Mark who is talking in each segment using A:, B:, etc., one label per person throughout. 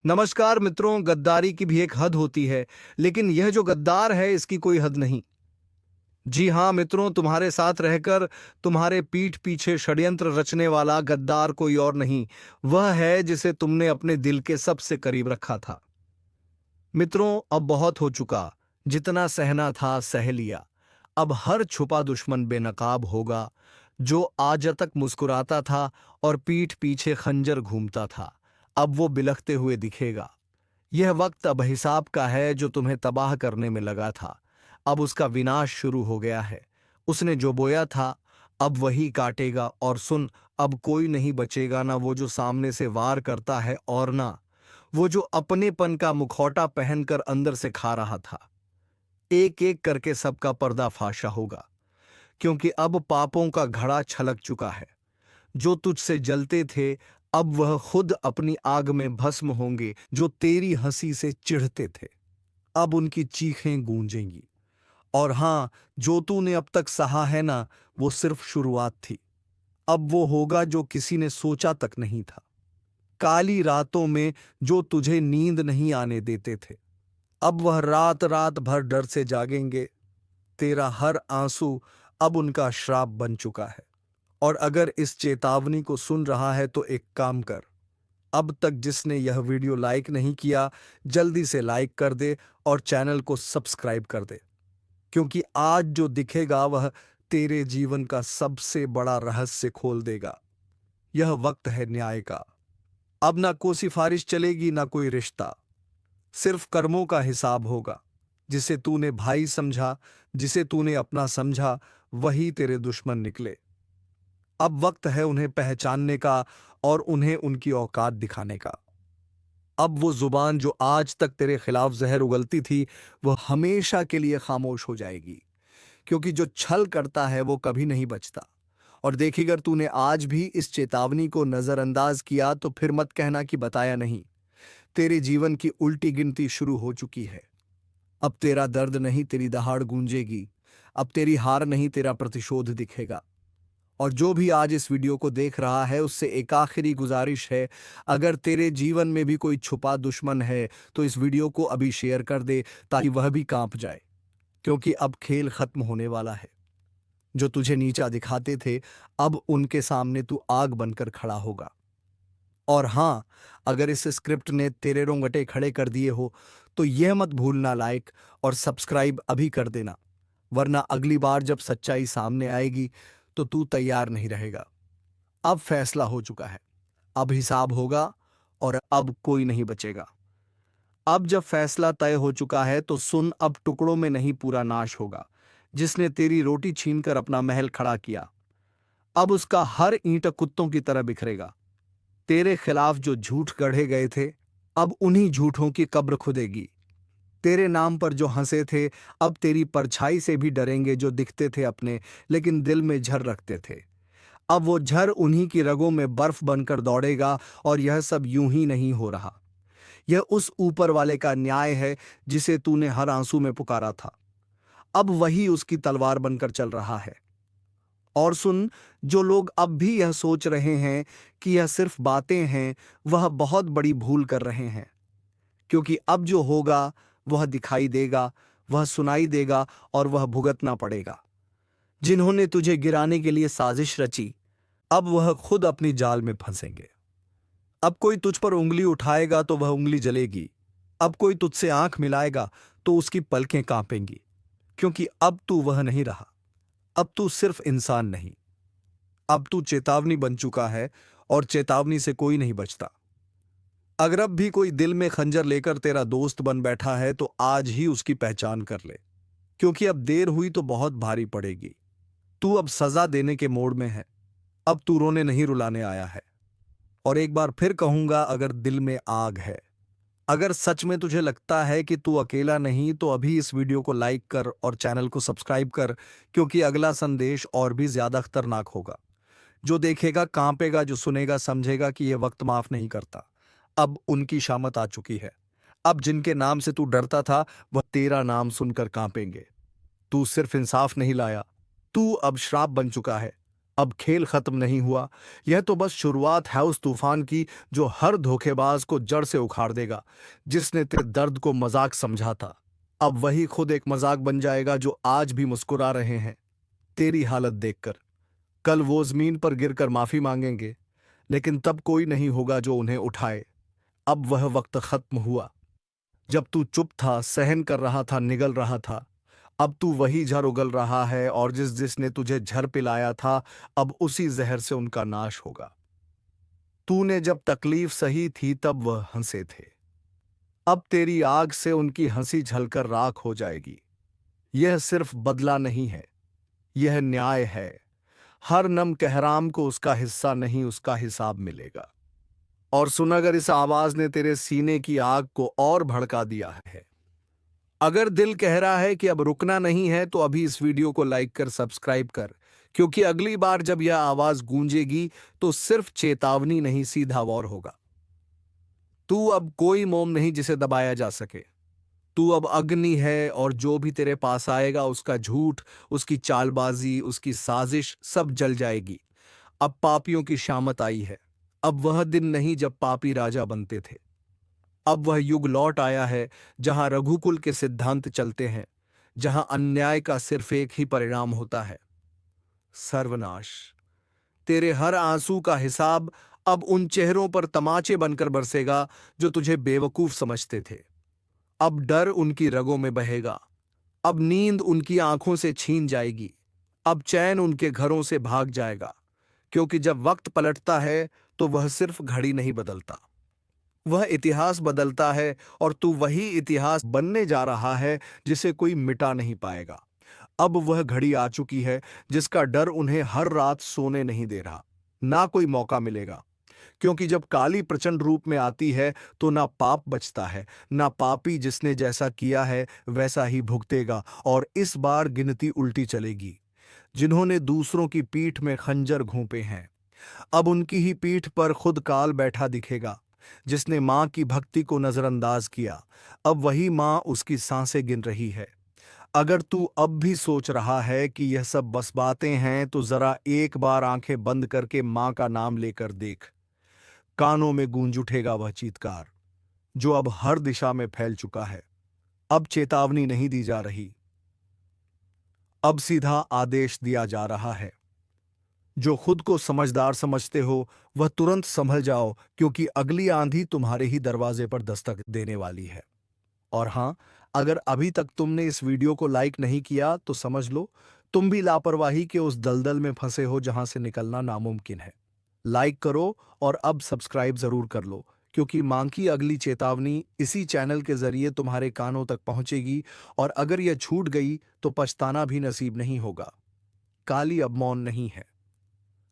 A: नमस्कार मित्रों। गद्दारी की भी एक हद होती है, लेकिन यह जो गद्दार है इसकी कोई हद नहीं। जी हाँ मित्रों, तुम्हारे साथ रहकर तुम्हारे पीठ पीछे षड्यंत्र रचने वाला गद्दार कोई और नहीं, वह है जिसे तुमने अपने दिल के सबसे करीब रखा था। मित्रों, अब बहुत हो चुका। जितना सहना था सह लिया। अब हर छुपा दुश्मन बेनकाब होगा। जो आज तक मुस्कुराता था और पीठ पीछे खंजर घूमता था, अब वो बिलखते हुए दिखेगा। यह वक्त अब हिसाब का है। जो तुम्हें तबाह करने में लगा था, अब उसका विनाश शुरू हो गया है। उसने जो बोया था अब वही काटेगा। और सुन, अब कोई नहीं बचेगा, ना वो जो सामने से वार करता है और ना वो जो अपनेपन का मुखौटा पहनकर अंदर से खा रहा था। एक एक करके सबका पर्दाफाश होगा, क्योंकि अब पापों का घड़ा छलक चुका है। जो तुझसे जलते थे अब वह खुद अपनी आग में भस्म होंगे। जो तेरी हंसी से चिढ़ते थे अब उनकी चीखें गूंजेंगी। और हां, जो तूने अब तक सहा है ना, वो सिर्फ शुरुआत थी। अब वो होगा जो किसी ने सोचा तक नहीं था। काली रातों में जो तुझे नींद नहीं आने देते थे, अब वह रात रात भर डर से जागेंगे। तेरा हर आंसू अब उनका श्राप बन चुका है। और अगर इस चेतावनी को सुन रहा है तो एक काम कर। अब तक जिसने यह वीडियो लाइक नहीं किया, जल्दी से लाइक कर दे और चैनल को सब्सक्राइब कर दे, क्योंकि आज जो दिखेगा वह तेरे जीवन का सबसे बड़ा रहस्य खोल देगा। यह वक्त है न्याय का। अब ना कोई सिफारिश चलेगी, ना कोई रिश्ता। सिर्फ कर्मों का हिसाब होगा। जिसे तूने भाई समझा, जिसे तूने अपना समझा, वही तेरे दुश्मन निकले। अब वक्त है उन्हें पहचानने का और उन्हें उनकी औकात दिखाने का। अब वो जुबान जो आज तक तेरे खिलाफ जहर उगलती थी, वह हमेशा के लिए खामोश हो जाएगी। क्योंकि जो छल करता है वो कभी नहीं बचता। और देखी, अगर तूने आज भी इस चेतावनी को नजरअंदाज किया तो फिर मत कहना कि बताया नहीं। तेरे जीवन की उल्टी गिनती शुरू हो चुकी है। अब तेरा दर्द नहीं, तेरी दहाड़ गूंजेगी। अब तेरी हार नहीं, तेरा प्रतिशोध दिखेगा। और जो भी आज इस वीडियो को देख रहा है, उससे एक आखिरी गुजारिश है। अगर तेरे जीवन में भी कोई छुपा दुश्मन है तो इस वीडियो को अभी शेयर कर दे, ताकि वह भी कांप जाए। क्योंकि अब खेल खत्म होने वाला है। जो तुझे नीचा दिखाते थे, अब उनके सामने तू आग बनकर खड़ा होगा। और हां, अगर इस स्क्रिप्ट ने तेरे रोंगटे खड़े कर दिए हो तो यह मत भूलना, लाइक और सब्सक्राइब अभी कर देना। वरना अगली बार जब सच्चाई सामने आएगी तो तू तैयार नहीं रहेगा। अब फैसला हो चुका है। अब हिसाब होगा और अब कोई नहीं बचेगा। अब जब फैसला तय हो चुका है तो सुन, अब टुकड़ों में नहीं, पूरा नाश होगा। जिसने तेरी रोटी छीनकर अपना महल खड़ा किया, अब उसका हर ईंट कुत्तों की तरह बिखरेगा। तेरे खिलाफ जो झूठ गढ़े गए थे, अब उन्हीं झूठों की कब्र खुदेगी। तेरे नाम पर जो हंसे थे, अब तेरी परछाई से भी डरेंगे। जो दिखते थे अपने, लेकिन दिल में झर रखते थे, अब वो झर उन्हीं की रगों में बर्फ बनकर दौड़ेगा। और यह सब यूं ही नहीं हो रहा। यह उस ऊपर वाले का न्याय है जिसे तूने हर आंसू में पुकारा था। अब वही उसकी तलवार बनकर चल रहा है। और सुन, जो लोग अब भी यह सोच रहे हैं कि यह सिर्फ बातें हैं, वह बहुत बड़ी भूल कर रहे हैं। क्योंकि अब जो होगा वह दिखाई देगा, वह सुनाई देगा और वह भुगतना पड़ेगा। जिन्होंने तुझे गिराने के लिए साजिश रची, अब वह खुद अपनी जाल में फंसेंगे। अब कोई तुझ पर उंगली उठाएगा तो वह उंगली जलेगी। अब कोई तुझसे आंख मिलाएगा तो उसकी पलकें कांपेंगी। क्योंकि अब तू वह नहीं रहा। अब तू सिर्फ इंसान नहीं, अब तू चेतावनी बन चुका है। और चेतावनी से कोई नहीं बचता। अगर अब भी कोई दिल में खंजर लेकर तेरा दोस्त बन बैठा है तो आज ही उसकी पहचान कर ले। क्योंकि अब देर हुई तो बहुत भारी पड़ेगी। तू अब सजा देने के मोड़ में है। अब तू रोने नहीं, रुलाने आया है। और एक बार फिर कहूंगा, अगर दिल में आग है, अगर सच में तुझे लगता है कि तू अकेला नहीं, तो अभी इस वीडियो को लाइक कर और चैनल को सब्सक्राइब कर। क्योंकि अगला संदेश और भी ज्यादा खतरनाक होगा। जो देखेगा कांपेगा, जो सुनेगा समझेगा कि यह वक्त माफ नहीं करता। अब उनकी शामत आ चुकी है। अब जिनके नाम से तू डरता था, वह तेरा नाम सुनकर कांपेंगे। तू सिर्फ इंसाफ नहीं लाया, तू अब श्राप बन चुका है। अब खेल खत्म नहीं हुआ। यह तो बस शुरुआत है उस तूफान की जो हर धोखेबाज को जड़ से उखाड़ देगा। जिसने तेरे दर्द को मजाक समझा था, अब वही खुद एक मजाक बन जाएगा जो आज भी मुस्कुरा रहे हैं तेरी हालत देखकर। कल वो जमीन पर गिरकर माफी मांगेंगे, लेकिन तब कोई नहीं होगा जो उन्हें उठाए। अब वह वक्त खत्म हुआ जब तू चुप था, सहन कर रहा था, निगल रहा था। अब तू वही जहर उगल रहा है, और जिसने तुझे जहर पिलाया था, अब उसी जहर से उनका नाश होगा। तूने जब तकलीफ सही थी तब वह हंसे थे। अब तेरी आग से उनकी हंसी झलकर राख हो जाएगी। यह सिर्फ बदला नहीं है, यह न्याय है। हर नम कहराम को उसका हिस्सा नहीं, उसका हिसाब मिलेगा। और सुन, अगर इस आवाज ने तेरे सीने की आग को और भड़का दिया है, अगर दिल कह रहा है कि अब रुकना नहीं है, तो अभी इस वीडियो को लाइक कर सब्सक्राइब कर, क्योंकि अगली बार जब यह आवाज गूंजेगी तो सिर्फ चेतावनी नहीं, सीधा वॉर होगा। तू अब कोई मोम नहीं जिसे दबाया जा सके। तू अब अग्नि है, और जो भी तेरे पास आएगा उसका झूठ, उसकी चालबाजी, उसकी साजिश सब जल जाएगी। अब पापियों की शामत आई है। अब वह दिन नहीं जब पापी राजा बनते थे। अब वह युग लौट आया है जहां रघुकुल के सिद्धांत चलते हैं, जहां अन्याय का सिर्फ एक ही परिणाम होता है, सर्वनाश। तेरे हर आंसू का हिसाब अब उन चेहरों पर तमाचे बनकर बरसेगा जो तुझे बेवकूफ समझते थे। अब डर उनकी रगों में बहेगा। अब नींद उनकी आंखों से छीन जाएगी। अब चैन उनके घरों से भाग जाएगा, क्योंकि जब वक्त पलटता है तो वह सिर्फ घड़ी नहीं बदलता, वह इतिहास बदलता है। और तू वही इतिहास बनने जा रहा है जिसे कोई मिटा नहीं पाएगा। अब वह घड़ी आ चुकी है जिसका डर उन्हें हर रात सोने नहीं दे रहा। ना कोई मौका मिलेगा, क्योंकि जब काली प्रचंड रूप में आती है तो ना पाप बचता है, ना पापी जिसने जैसा किया है वैसा ही भुगतेगा। और इस बार गिनती उल्टी चलेगी। जिन्होंने दूसरों की पीठ में खंजर घोंपे हैं, अब उनकी ही पीठ पर खुद काल बैठा दिखेगा। जिसने मां की भक्ति को नजरअंदाज किया, अब वही मां उसकी सांसें गिन रही है। अगर तू अब भी सोच रहा है कि यह सब बस बातें हैं, तो जरा एक बार आंखें बंद करके मां का नाम लेकर देख। कानों में गूंज उठेगा वह चीत्कार जो अब हर दिशा में फैल चुका है। अब चेतावनी नहीं दी जा रही, अब सीधा आदेश दिया जा रहा है। जो खुद को समझदार समझते हो वह तुरंत संभल जाओ, क्योंकि अगली आंधी तुम्हारे ही दरवाजे पर दस्तक देने वाली है। और हां, अगर अभी तक तुमने इस वीडियो को लाइक नहीं किया तो समझ लो तुम भी लापरवाही के उस दलदल में फंसे हो जहां से निकलना नामुमकिन है। लाइक करो और अब सब्सक्राइब जरूर कर लो, क्योंकि मां की अगली चेतावनी इसी चैनल के जरिए तुम्हारे कानों तक पहुंचेगी। और अगर यह छूट गई तो पछताना भी नसीब नहीं होगा। काली अब मौन नहीं है।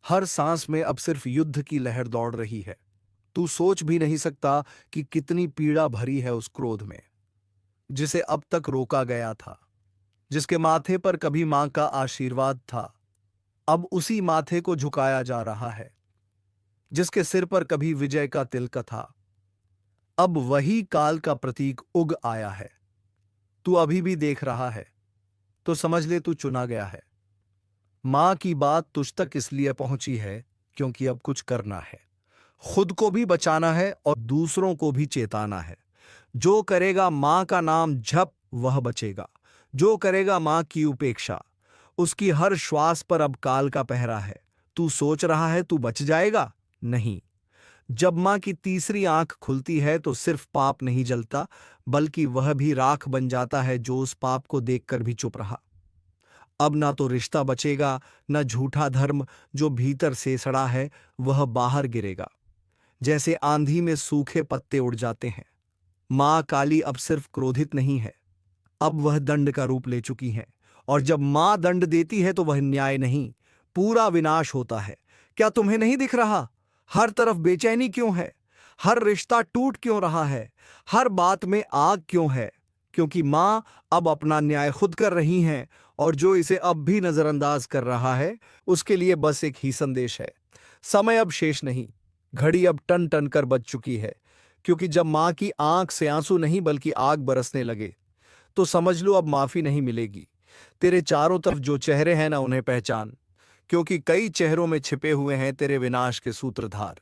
A: हर सांस में अब सिर्फ युद्ध की लहर दौड़ रही है। तू सोच भी नहीं सकता कि कितनी पीड़ा भरी है उस क्रोध में जिसे अब तक रोका गया था। जिसके माथे पर कभी मां का आशीर्वाद था, अब उसी माथे को झुकाया जा रहा है। जिसके सिर पर कभी विजय का तिलक था, अब वही काल का प्रतीक उग आया है। तू अभी भी देख रहा है तो समझ ले तू चुना गया है। मां की बात तुझ तक इसलिए पहुंची है क्योंकि अब कुछ करना है। खुद को भी बचाना है और दूसरों को भी चेताना है। जो करेगा मां का नाम जप वह बचेगा। जो करेगा मां की उपेक्षा, उसकी हर श्वास पर अब काल का पहरा है। तू सोच रहा है तू बच जाएगा? नहीं। जब मां की तीसरी आंख खुलती है तो सिर्फ पाप नहीं जलता, बल्कि वह भी राख बन जाता है जो उस पाप को देखकर भी चुप रहा। अब ना तो रिश्ता बचेगा, न झूठा धर्म जो भीतर से सड़ा है वह बाहर गिरेगा। जैसे आंधी में सूखे पत्ते उड़ जाते हैं, मां काली अब सिर्फ क्रोधित नहीं है, अब वह दंड का रूप ले चुकी है। और जब मां दंड देती है तो वह न्याय नहीं, पूरा विनाश होता है। क्या तुम्हें नहीं दिख रहा? हर तरफ बेचैनी क्यों है? हर रिश्ता टूट क्यों रहा है? हर बात में आग क्यों है? क्योंकि मां अब अपना न्याय खुद कर रही हैं, और जो इसे अब भी नजरअंदाज कर रहा है उसके लिए बस एक ही संदेश है: समय अब शेष नहीं, घड़ी अब टन टन कर बज चुकी है। क्योंकि जब मां की आंख से आंसू नहीं बल्कि आग बरसने लगे तो समझ लो अब माफी नहीं मिलेगी। तेरे चारों तरफ जो चेहरे हैं ना उन्हें पहचान, क्योंकि कई चेहरों में छिपे हुए हैं तेरे विनाश के सूत्रधार।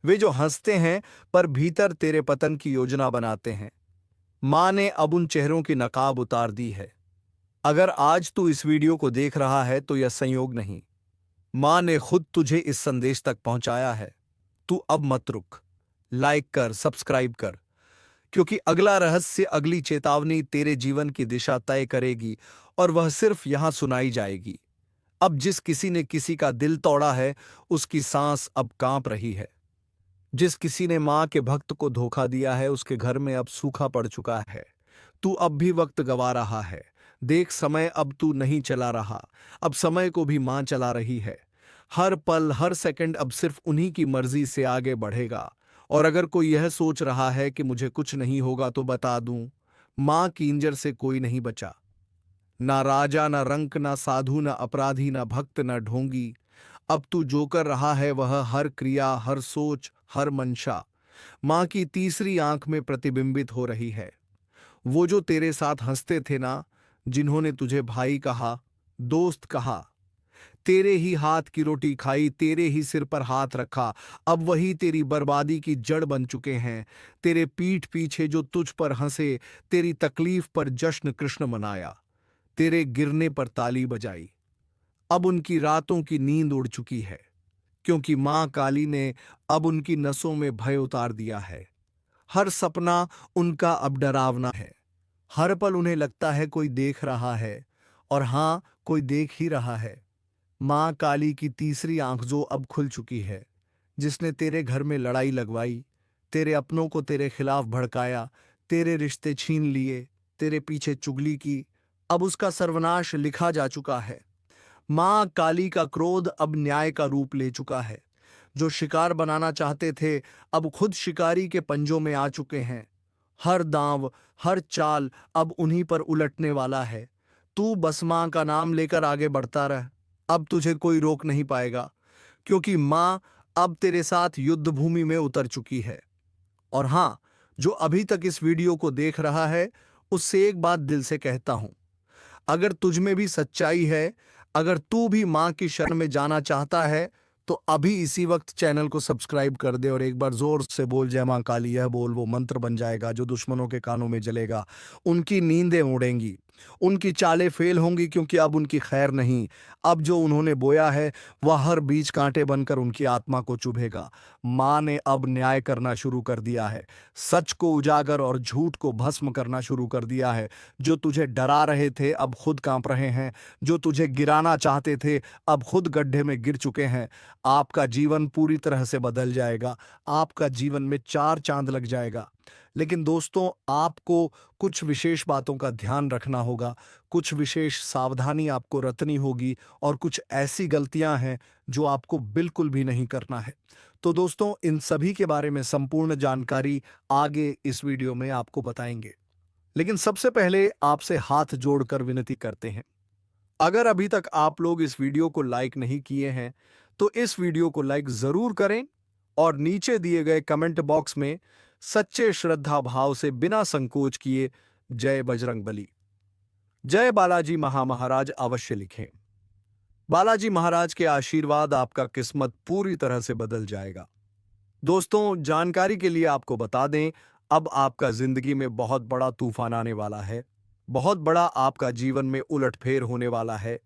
A: वे जो हंसते हैं पर भीतर तेरे पतन की योजना बनाते हैं। मां ने अब उन चेहरों की नकाब उतार दी है। अगर आज तू इस वीडियो को देख रहा है तो यह संयोग नहीं, मां ने खुद तुझे इस संदेश तक पहुंचाया है। तू अब मत रुक, लाइक कर, सब्सक्राइब कर, क्योंकि अगला रहस्य, अगली चेतावनी तेरे जीवन की दिशा तय करेगी और वह सिर्फ यहां सुनाई जाएगी। अब जिस किसी ने किसी का दिल तोड़ा है, उसकी सांस अब कांप रही है। जिस किसी ने मां के भक्त को धोखा दिया है, उसके घर में अब सूखा पड़ चुका है। तू अब भी वक्त गवा रहा है। देख, समय अब तू नहीं चला रहा, अब समय को भी मां चला रही है। हर पल, हर सेकंड अब सिर्फ उन्हीं की मर्जी से आगे बढ़ेगा। और अगर कोई यह सोच रहा है कि मुझे कुछ नहीं होगा, तो बता दूं, मां की इंजर से कोई नहीं बचा। ना राजा, ना रंक, ना साधु, ना अपराधी, ना भक्त, ना ढोंगी। अब तू जो कर रहा है वह हर क्रिया, हर सोच, हर मंशा मां की तीसरी आंख में प्रतिबिंबित हो रही है। वो जो तेरे साथ हंसते थे ना, जिन्होंने तुझे भाई कहा, दोस्त कहा, तेरे ही हाथ की रोटी खाई, तेरे ही सिर पर हाथ रखा, अब वही तेरी बर्बादी की जड़ बन चुके हैं। तेरे पीठ पीछे जो तुझ पर हंसे, तेरी तकलीफ पर जश्न कृष्ण मनाया, तेरे गिरने पर ताली बजाई, अब उनकी रातों की नींद उड़ चुकी है, क्योंकि मां काली ने अब उनकी नसों में भय उतार दिया है। हर सपना उनका अब डरावना है। हर पल उन्हें लगता है कोई देख रहा है, और हां, कोई देख ही रहा है। मां काली की तीसरी आंख जो अब खुल चुकी है, जिसने तेरे घर में लड़ाई लगवाई, तेरे अपनों को तेरे खिलाफ भड़काया, तेरे रिश्ते छीन लिए, तेरे पीछे चुगली की, अब उसका सर्वनाश लिखा जा चुका है। मां काली का क्रोध अब न्याय का रूप ले चुका है। जो शिकार बनाना चाहते थे, अब खुद शिकारी के पंजों में आ चुके हैं। हर दांव, हर चाल अब उन्हीं पर उलटने वाला है। तू बस मां का नाम लेकर आगे बढ़ता रह, अब तुझे कोई रोक नहीं पाएगा, क्योंकि मां अब तेरे साथ युद्ध भूमि में उतर चुकी है। और हां, जो अभी तक इस वीडियो को देख रहा है, उससे एक बात दिल से कहता हूं, अगर तुझ में भी सच्चाई है, अगर तू भी मां की शरण में जाना चाहता है, तो अभी इसी वक्त चैनल को सब्सक्राइब कर दे और एक बार जोर से बोल, जय मां काली। यह बोल वो मंत्र बन जाएगा जो दुश्मनों के कानों में जलेगा। उनकी नींदें उड़ेंगी, उनकी चालें फेल होंगी, क्योंकि अब उनकी खैर नहीं। अब जो उन्होंने बोया है वह हर बीज कांटे बनकर उनकी आत्मा को चुभेगा। मां ने अब न्याय करना शुरू कर दिया है, सच को उजागर और झूठ को भस्म करना शुरू कर दिया है। जो तुझे डरा रहे थे अब खुद कांप रहे हैं, जो तुझे गिराना चाहते थे अब खुद गड्ढे में गिर चुके हैं। आपका जीवन पूरी तरह से बदल जाएगा, आपका जीवन में चार चांद लग जाएगा। लेकिन दोस्तों, आपको कुछ विशेष बातों का ध्यान रखना होगा, कुछ विशेष सावधानी आपको रतनी होगी, और कुछ ऐसी गलतियां हैं जो आपको बिल्कुल भी नहीं करना है। तो दोस्तों, इन सभी के बारे में संपूर्ण जानकारी आगे इस वीडियो में आपको बताएंगे। लेकिन सबसे पहले आपसे हाथ जोड़कर विनती करते हैं, अगर अभी तक आप लोग इस वीडियो को लाइक नहीं किए हैं, तो इस वीडियो को लाइक जरूर करें और नीचे दिए गए कमेंट बॉक्स में सच्चे श्रद्धा भाव से बिना संकोच किए जय बजरंगबली, जय बालाजी महाराज अवश्य लिखें। बालाजी महाराज के आशीर्वाद, आपका किस्मत पूरी तरह से बदल जाएगा। दोस्तों, जानकारी के लिए आपको बता दें, अब आपका जिंदगी में बहुत बड़ा तूफान आने वाला है, बहुत बड़ा आपका जीवन में उलटफेर होने वाला है,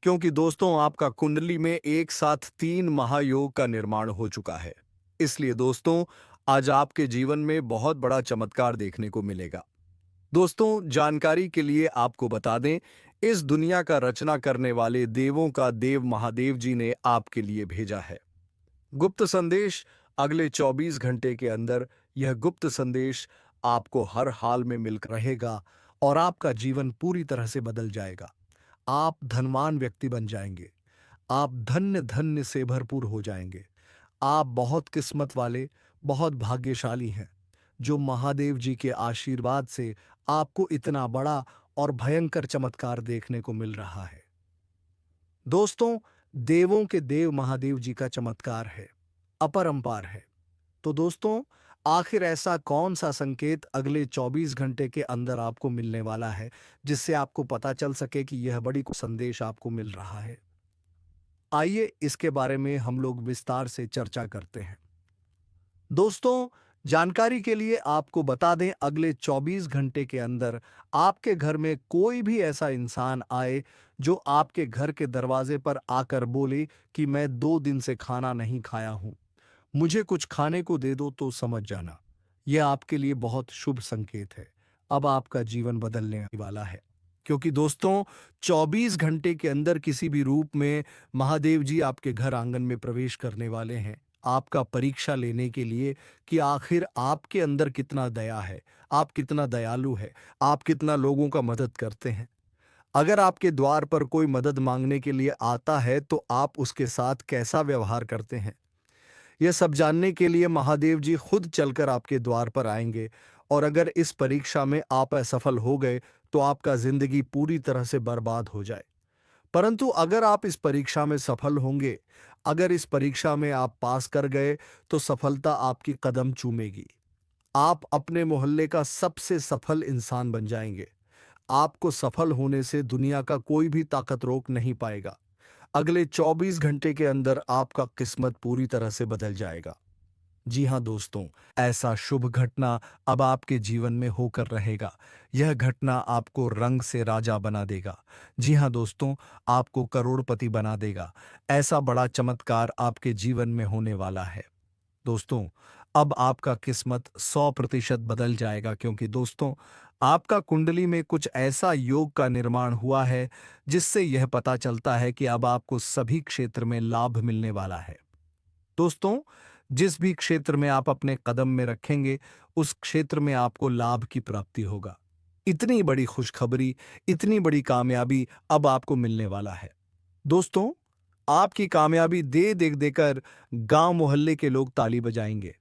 A: क्योंकि दोस्तों, आपका कुंडली में एक साथ 3 महायोग का निर्माण हो चुका है। इसलिए दोस्तों, आज आपके जीवन में बहुत बड़ा चमत्कार देखने को मिलेगा। दोस्तों, जानकारी के लिए आपको बता दें, इस दुनिया का रचना करने वाले देवों का देव महादेव जी ने आपके लिए भेजा है गुप्त संदेश। अगले 24 घंटे के अंदर यह गुप्त संदेश आपको हर हाल में मिल रहेगा और आपका जीवन पूरी तरह से बदल जाएगा। आप धनवान व्यक्ति बन जाएंगे, आप धन्य धन्य से भरपूर हो जाएंगे। आप बहुत किस्मत वाले, बहुत भाग्यशाली हैं, जो महादेव जी के आशीर्वाद से आपको इतना बड़ा और भयंकर चमत्कार देखने को मिल रहा है। दोस्तों, देवों के देव महादेव जी का चमत्कार है, अपरंपार है। तो दोस्तों, आखिर ऐसा कौन सा संकेत अगले 24 घंटे के अंदर आपको मिलने वाला है, जिससे आपको पता चल सके कि यह बड़ी संदेश आपको मिल रहा है। आइए इसके बारे में हम लोग विस्तार से चर्चा करते हैं। दोस्तों, जानकारी के लिए आपको बता दें, अगले 24 घंटे के अंदर आपके घर में कोई भी ऐसा इंसान आए जो आपके घर के दरवाजे पर आकर बोले कि मैं 2 दिन से खाना नहीं खाया हूं, मुझे कुछ खाने को दे दो, तो समझ जाना यह आपके लिए बहुत शुभ संकेत है। अब आपका जीवन बदलने वाला है, क्योंकि दोस्तों 24 घंटे के अंदर किसी भी रूप में महादेव जी आपके घर आंगन में प्रवेश करने वाले हैं, आपका परीक्षा लेने के लिए कि आखिर आपके अंदर कितना दया है, आप कितना दयालु है, आप कितना लोगों का मदद करते हैं। अगर आपके द्वार पर कोई मदद मांगने के लिए आता है तो आप उसके साथ कैसा व्यवहार करते हैं, यह सब जानने के लिए महादेव जी खुद चलकर आपके द्वार पर आएंगे। और अगर इस परीक्षा में आप असफल हो गए तो आपका जिंदगी पूरी तरह से बर्बाद हो जाए। परंतु अगर आप इस परीक्षा में सफल होंगे, अगर इस परीक्षा में आप पास कर गए, तो सफलता आपकी कदम चूमेगी। आप अपने मोहल्ले का सबसे सफल इंसान बन जाएंगे। आपको सफल होने से दुनिया का कोई भी ताकत रोक नहीं पाएगा। अगले 24 घंटे के अंदर आपका किस्मत पूरी तरह से बदल जाएगा। जी हाँ दोस्तों, ऐसा शुभ घटना अब आपके जीवन में होकर रहेगा। यह घटना आपको रंग से राजा बना देगा। जी हाँ दोस्तों, आपको करोड़पति बना देगा। ऐसा बड़ा चमत्कार आपके जीवन में होने वाला है। दोस्तों, अब आपका किस्मत 100% बदल जाएगा, क्योंकि दोस्तों आपका कुंडली में कुछ ऐसा योग का निर्माण हुआ है जिससे यह पता चलता है कि अब आपको सभी क्षेत्र में लाभ मिलने वाला है। दोस्तों, जिस भी क्षेत्र में आप अपने कदम में रखेंगे, उस क्षेत्र में आपको लाभ की प्राप्ति होगा। इतनी बड़ी खुशखबरी, इतनी बड़ी कामयाबी अब आपको मिलने वाला है। दोस्तों, आपकी कामयाबी देकर गांव मोहल्ले के लोग ताली बजाएंगे।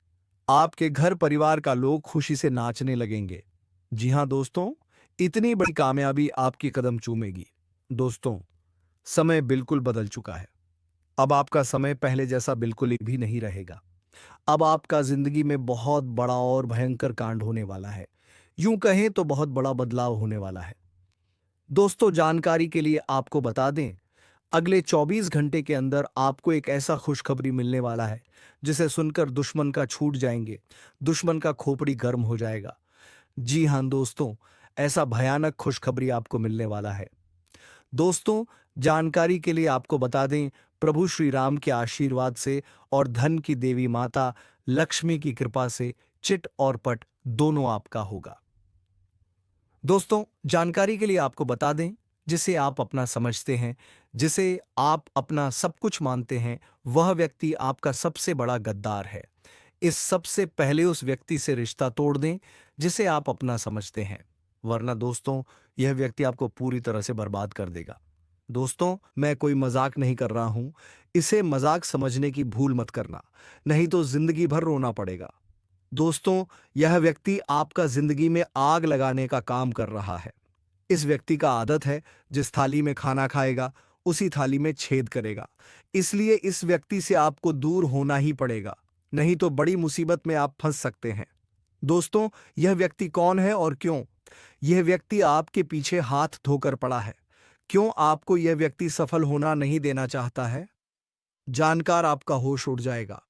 A: आपके घर परिवार का लोग खुशी से नाचने लगेंगे। जी हां दोस्तों, इतनी बड़ी कामयाबी आपकी कदम चूमेगी। दोस्तों, समय बिल्कुल बदल चुका है। अब आपका समय पहले जैसा बिल्कुल भी नहीं रहेगा। अब आपका जिंदगी में बहुत बड़ा और भयंकर कांड होने वाला है। यूं कहें तो बहुत बड़ा बदलाव होने वाला है। दोस्तों, जानकारी के लिए आपको बता दें, अगले 24 घंटे के अंदर आपको एक ऐसा खुशखबरी मिलने वाला है जिसे सुनकर दुश्मन का छूट जाएंगे, दुश्मन का खोपड़ी गर्म हो जाएगा। जी हां दोस्तों, ऐसा भयानक खुशखबरी आपको मिलने वाला है। दोस्तों, जानकारी के लिए आपको बता दें, प्रभु श्री राम के आशीर्वाद से और धन की देवी माता लक्ष्मी की कृपा से चिट और पट दोनों आपका होगा। दोस्तों, जानकारी के लिए आपको बता दें, जिसे आप अपना समझते हैं, जिसे आप अपना सब कुछ मानते हैं, वह व्यक्ति आपका सबसे बड़ा गद्दार है। इस सबसे पहले उस व्यक्ति से रिश्ता तोड़ दें जिसे आप अपना समझते हैं, वरना दोस्तों यह व्यक्ति आपको पूरी तरह से बर्बाद कर देगा। दोस्तों, मैं कोई मजाक नहीं कर रहा हूं, इसे मजाक समझने की भूल मत करना, नहीं तो जिंदगी भर रोना पड़ेगा। दोस्तों, यह व्यक्ति आपका जिंदगी में आग लगाने का काम कर रहा है। इस व्यक्ति का आदत है, जिस थाली में खाना खाएगा उसी थाली में छेद करेगा। इसलिए इस व्यक्ति से आपको दूर होना ही पड़ेगा, नहीं तो बड़ी मुसीबत में आप फंस सकते हैं। दोस्तों, यह व्यक्ति कौन है और क्यों? यह व्यक्ति आपके पीछे हाथ धोकर पड़ा है। क्यों आपको यह व्यक्ति सफल होना नहीं देना चाहता है? जानकार आपका होश उड़ जाएगा।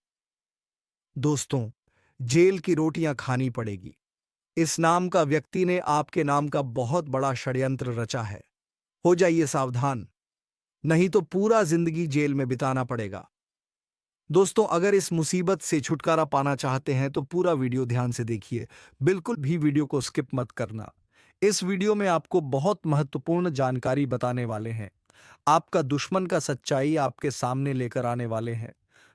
A: दोस्तों, जेल की रोटियां खानी पड़ेगी। इस नाम का व्यक्ति ने आपके नाम का बहुत बड़ा षड्यंत्र रचा है। हो जाइए सावधान, नहीं तो पूरा जिंदगी जेल में बिताना पड़ेगा। दोस्तों, अगर इस मुसीबत से छुटकारा पाना चाहते हैं तो पूरा वीडियो ध्यान से देखिए, बिल्कुल भी वीडियो को स्किप मत करना। इस वीडियो में आपको बहुत महत्वपूर्ण जानकारी बताने वाले हैं। आपका दुश्मन का सच्चाई आपके सामने लेकर आने वाले हैं।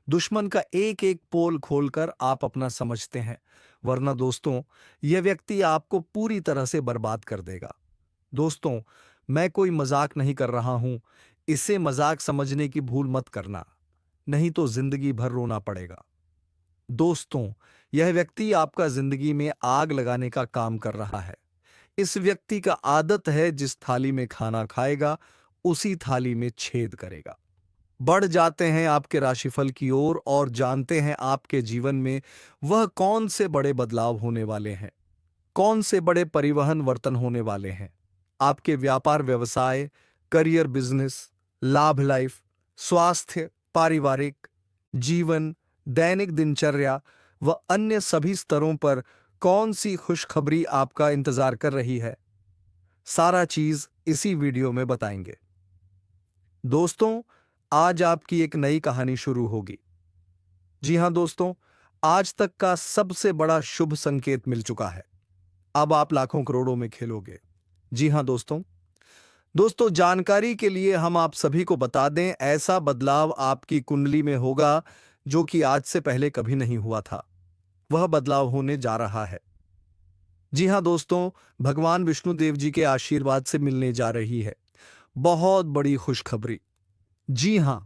A: दुश्मन का एक एक पोल खोलकर आप अपना समझते हैं, वरना दोस्तों यह व्यक्ति आपको पूरी तरह से बर्बाद कर देगा। दोस्तों, मैं कोई मजाक नहीं कर रहा हूं, इसे मजाक समझने की भूल मत करना, नहीं तो जिंदगी भर रोना पड़ेगा। दोस्तों, यह व्यक्ति आपका जिंदगी में आग लगाने का काम कर रहा है। इस व्यक्ति का आदत है, जिस थाली में खाना खाएगा उसी थाली में छेद करेगा। बढ़ जाते हैं आपके राशिफल की ओर और जानते हैं आपके जीवन में वह कौन से बड़े बदलाव होने वाले हैं, कौन से बड़े परिवहन वर्तन होने वाले हैं। आपके व्यापार व्यवसाय, करियर, बिजनेस, लाभ, लाइफ, स्वास्थ्य, पारिवारिक जीवन, दैनिक दिनचर्या व अन्य सभी स्तरों पर कौन सी खुशखबरी आपका इंतजार कर रही है, सारा चीज इसी वीडियो में बताएंगे। दोस्तों, आज आपकी एक नई कहानी शुरू होगी। जी हां दोस्तों, आज तक का सबसे बड़ा शुभ संकेत मिल चुका है। अब आप लाखों करोड़ों में खेलोगे। जी हां दोस्तों, जानकारी के लिए हम आप सभी को बता दें, ऐसा बदलाव आपकी कुंडली में होगा जो कि आज से पहले कभी नहीं हुआ था। वह बदलाव होने जा रहा है। जी हां दोस्तों, भगवान विष्णुदेव जी के आशीर्वाद से मिलने जा रही है बहुत बड़ी खुशखबरी। जी हां,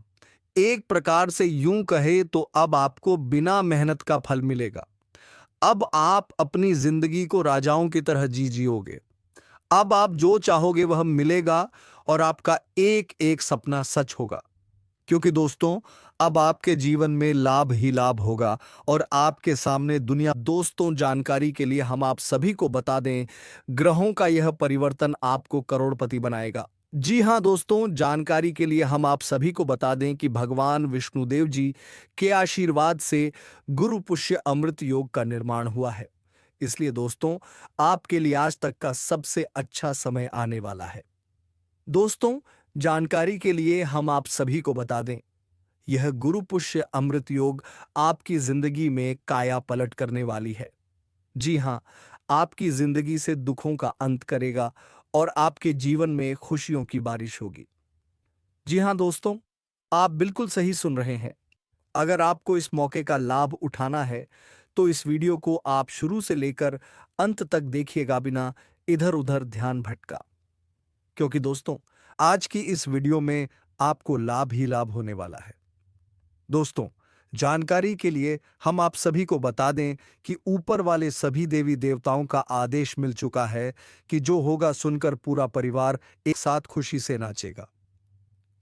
A: एक प्रकार से यूं कहे तो अब आपको बिना मेहनत का फल मिलेगा। अब आप अपनी जिंदगी को राजाओं की तरह जियोगे। अब आप जो चाहोगे वह मिलेगा और आपका एक एक सपना सच होगा। क्योंकि दोस्तों, अब आपके जीवन में लाभ ही लाभ होगा और आपके सामने दुनिया। दोस्तों, जानकारी के लिए हम आप सभी को बता दें, ग्रहों का यह परिवर्तन आपको करोड़पति बनाएगा। जी हां दोस्तों, जानकारी के लिए हम आप सभी को बता दें कि भगवान विष्णुदेव जी के आशीर्वाद से गुरु पुष्य अमृत योग का निर्माण हुआ है। इसलिए दोस्तों, आपके लिए आज तक का सबसे अच्छा समय आने वाला है। दोस्तों, जानकारी के लिए हम आप सभी को बता दें, यह गुरु पुष्य अमृत योग आपकी जिंदगी में काया पलट करने वाली है। जी हां, आपकी जिंदगी से दुखों का अंत करेगा और आपके जीवन में खुशियों की बारिश होगी। जी हां दोस्तों, आप बिल्कुल सही सुन रहे हैं। अगर आपको इस मौके का लाभ उठाना है तो इस वीडियो को आप शुरू से लेकर अंत तक देखिएगा, बिना इधर उधर ध्यान भटका। क्योंकि दोस्तों, आज की इस वीडियो में आपको लाभ ही लाभ होने वाला है। दोस्तों, जानकारी के लिए हम आप सभी को बता दें कि ऊपर वाले सभी देवी देवताओं का आदेश मिल चुका है कि जो होगा सुनकर पूरा परिवार एक साथ खुशी से नाचेगा।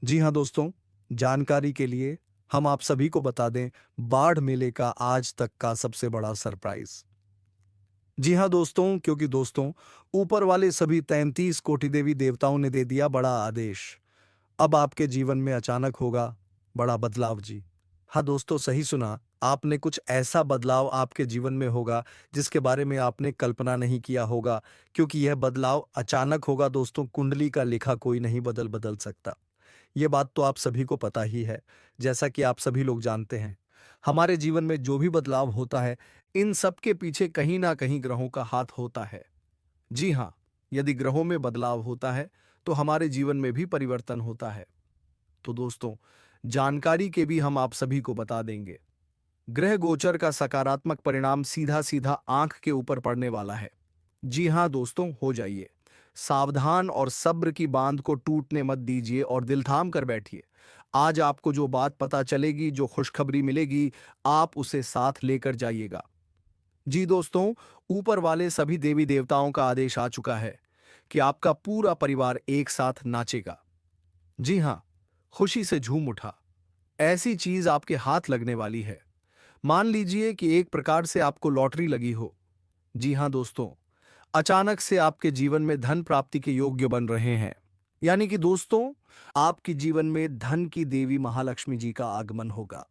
A: जी हां दोस्तों, जानकारी के लिए हम आप सभी को बता दें, बाढ़ मेले का आज तक का सबसे बड़ा सरप्राइज। जी हां दोस्तों, क्योंकि दोस्तों, ऊपर वाले सभी 33 कोटि देवी देवताओं ने दे दिया बड़ा आदेश। अब आपके जीवन में अचानक होगा बड़ा बदलाव। जी हाँ दोस्तों, सही सुना आपने। कुछ ऐसा बदलाव आपके जीवन में होगा जिसके बारे में आपने कल्पना नहीं किया होगा, क्योंकि यह बदलाव अचानक होगा। दोस्तों, कुंडली का लिखा कोई नहीं बदल सकता। ये बात तो आप सभी को पता ही है। जैसा कि आप सभी लोग जानते हैं, हमारे जीवन में जो भी बदलाव होता है, इन सब के पीछे कहीं ना कहीं ग्रहों का हाथ होता है। जी हाँ, यदि ग्रहों में बदलाव होता है तो हमारे जीवन में भी परिवर्तन होता है। तो दोस्तों, जानकारी के भी हम आप सभी को बता देंगे, ग्रह गोचर का सकारात्मक परिणाम सीधा सीधा आंख के ऊपर पड़ने वाला है। जी हां दोस्तों, हो जाइए सावधान और सब्र की बांध को टूटने मत दीजिए और दिल थाम कर बैठिए। आज आपको जो बात पता चलेगी, जो खुशखबरी मिलेगी, आप उसे साथ लेकर जाइएगा। जी दोस्तों, ऊपर वाले सभी देवी देवताओं का आदेश आ चुका है कि आपका पूरा परिवार एक साथ नाचेगा। जी हां, खुशी से झूम उठा। ऐसी चीज आपके हाथ लगने वाली है। मान लीजिए कि एक प्रकार से आपको लॉटरी लगी हो। जी हां दोस्तों, अचानक से आपके जीवन में धन प्राप्ति के योग्य बन रहे हैं। यानी कि दोस्तों, आपके जीवन में धन की देवी महालक्ष्मी जी का आगमन होगा।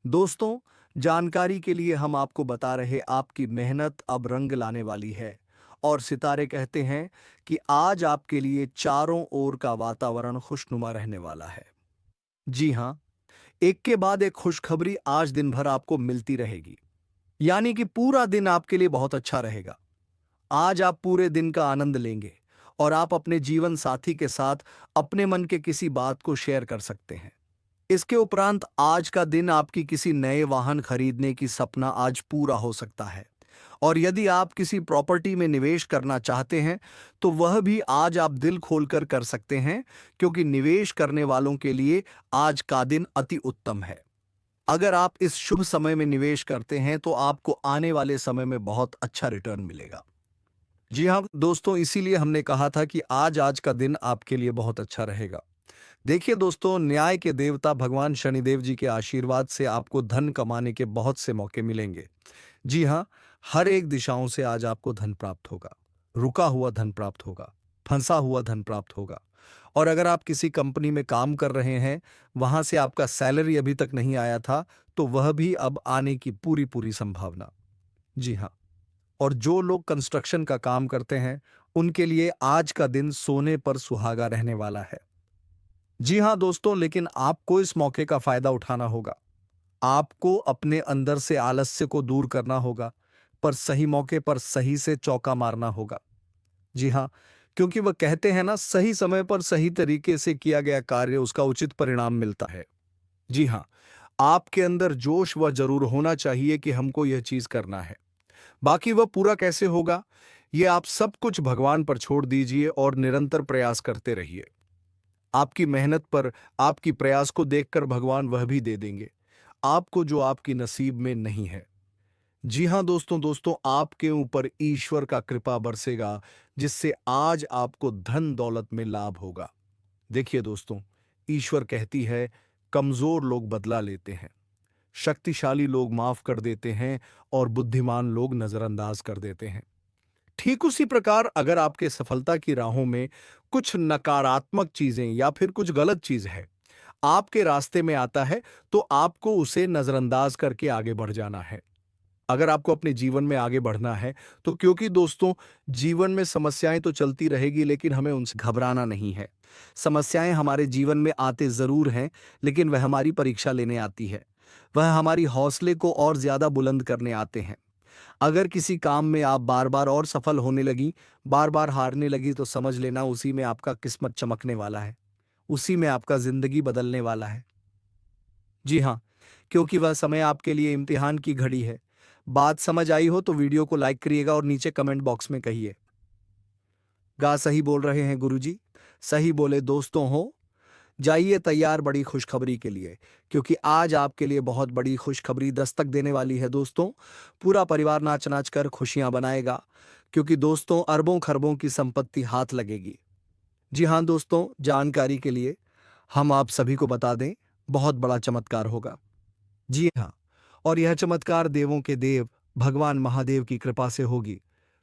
A: दोस्तों, जानकारी के लिए हम आपको बता रहे, आपकी मेहनत अब रंग लाने वाली है और सितारे कहते हैं कि आज आपके लिए चारों ओर का वातावरण खुशनुमा रहने वाला है। जी हां, एक के बाद एक खुशखबरी आज दिन भर आपको मिलती रहेगी। यानी कि पूरा दिन आपके लिए बहुत अच्छा रहेगा। आज आप पूरे दिन का आनंद लेंगे और आप अपने जीवन साथी के साथ अपने मन के किसी बात को शेयर कर सकते हैं। इसके उपरांत आज का दिन आपकी किसी नए वाहन खरीदने की सपना आज पूरा हो सकता है। और यदि आप किसी प्रॉपर्टी में निवेश करना चाहते हैं तो वह भी आज आप दिल खोलकर कर सकते हैं, क्योंकि निवेश करने वालों के लिए आज का दिन अति उत्तम है। अगर आप इस शुभ समय में निवेश करते हैं तो आपको आने वाले समय में बहुत अच्छा रिटर्न मिलेगा। जी हाँ दोस्तों, इसीलिए हमने कहा था कि आज का दिन आपके लिए बहुत अच्छा रहेगा। देखिए दोस्तों, न्याय के देवता भगवान शनिदेव जी के आशीर्वाद से आपको धन कमाने के बहुत से मौके मिलेंगे। जी हाँ, हर एक दिशाओं से आज आपको धन प्राप्त होगा। रुका हुआ धन प्राप्त होगा, फंसा हुआ धन प्राप्त होगा। और अगर आप किसी कंपनी में काम कर रहे हैं, वहां से आपका सैलरी अभी तक नहीं आया था, तो वह भी अब आने की पूरी पूरी संभावना। जी हाँ। और जो लोग कंस्ट्रक्शन का काम करते हैं, उनके लिए आज का दिन सोने पर सुहागा रहने वाला है। जी हाँ दोस्तों, लेकिन आपको इस मौके का फायदा उठाना होगा। आपको अपने अंदर से आलस्य को दूर करना होगा, पर सही मौके पर सही से चौका मारना होगा। जी हाँ, क्योंकि वह कहते हैं ना, सही समय पर सही तरीके से किया गया कार्य उसका उचित परिणाम मिलता है। जी हाँ, आपके अंदर जोश वह जरूर होना चाहिए कि हमको यह चीज करना है। बाकी वह पूरा कैसे होगा, ये आप सब कुछ भगवान पर छोड़ दीजिए और निरंतर प्रयास करते रहिए। आपकी मेहनत पर, आपकी प्रयास को देखकर भगवान वह भी दे देंगे आपको जो आपकी नसीब में नहीं है। जी हाँ दोस्तों, आपके ऊपर ईश्वर का कृपा बरसेगा, जिससे आज आपको धन दौलत में लाभ होगा। देखिए दोस्तों, ईश्वर कहती है, कमजोर लोग बदला लेते हैं, शक्तिशाली लोग माफ कर देते हैं और बुद्धिमान लोग नजरअंदाज कर देते हैं। ठीक उसी प्रकार अगर आपके सफलता की राहों में कुछ नकारात्मक चीजें या फिर कुछ गलत चीज है आपके रास्ते में आता है, तो आपको उसे नजरअंदाज करके आगे बढ़ जाना है। अगर आपको अपने जीवन में आगे बढ़ना है, तो क्योंकि दोस्तों, जीवन में समस्याएं तो चलती रहेगी, लेकिन हमें उनसे घबराना नहीं है। समस्याएं हमारे जीवन में आते जरूर हैं, लेकिन वह हमारी परीक्षा लेने आती है। वह हमारी हौसले को और ज्यादा बुलंद करने आते हैं। अगर किसी काम में आप बार बार और सफल होने लगी, बार बार हारने लगी, तो समझ लेना उसी में आपका किस्मत चमकने वाला है, उसी में आपका जिंदगी बदलने वाला है। जी हाँ, क्योंकि वह समय आपके लिए इम्तिहान की घड़ी है। बात समझ आई हो तो वीडियो को लाइक करिएगा और नीचे कमेंट बॉक्स में कहिए, गा सही बोल रहे हैं गुरुजी, सही बोले दोस्तों हो। जाइए तैयार बड़ी खुशखबरी के लिए, क्योंकि आज आपके लिए बहुत बड़ी खुशखबरी दस्तक देने वाली है दोस्तों। पूरा परिवार नाच नाच कर खुशियां बनाएगा, क्योंकि दोस्तों अरबों खरबों की संपत्ति हाथ लगेगी। जी हाँ दोस्तों, जानकारी के लिए हम आप सभी को बता दें, बहुत बड़ा चमत्कार होगा। जी हाँ, और यह चमत्कार देवों के देव भगवान महादेव की कृपा से होगी।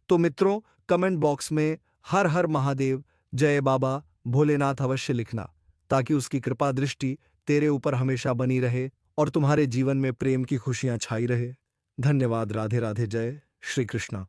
A: तो मित्रों, कमेंट बॉक्स में हर हर महादेव, जय बाबा भोलेनाथ अवश्य लिखना, ताकि उसकी कृपा दृष्टि तेरे ऊपर हमेशा बनी रहे और तुम्हारे जीवन में प्रेम की खुशियां छाई रहे। धन्यवाद। राधे राधे। जय श्री कृष्णा।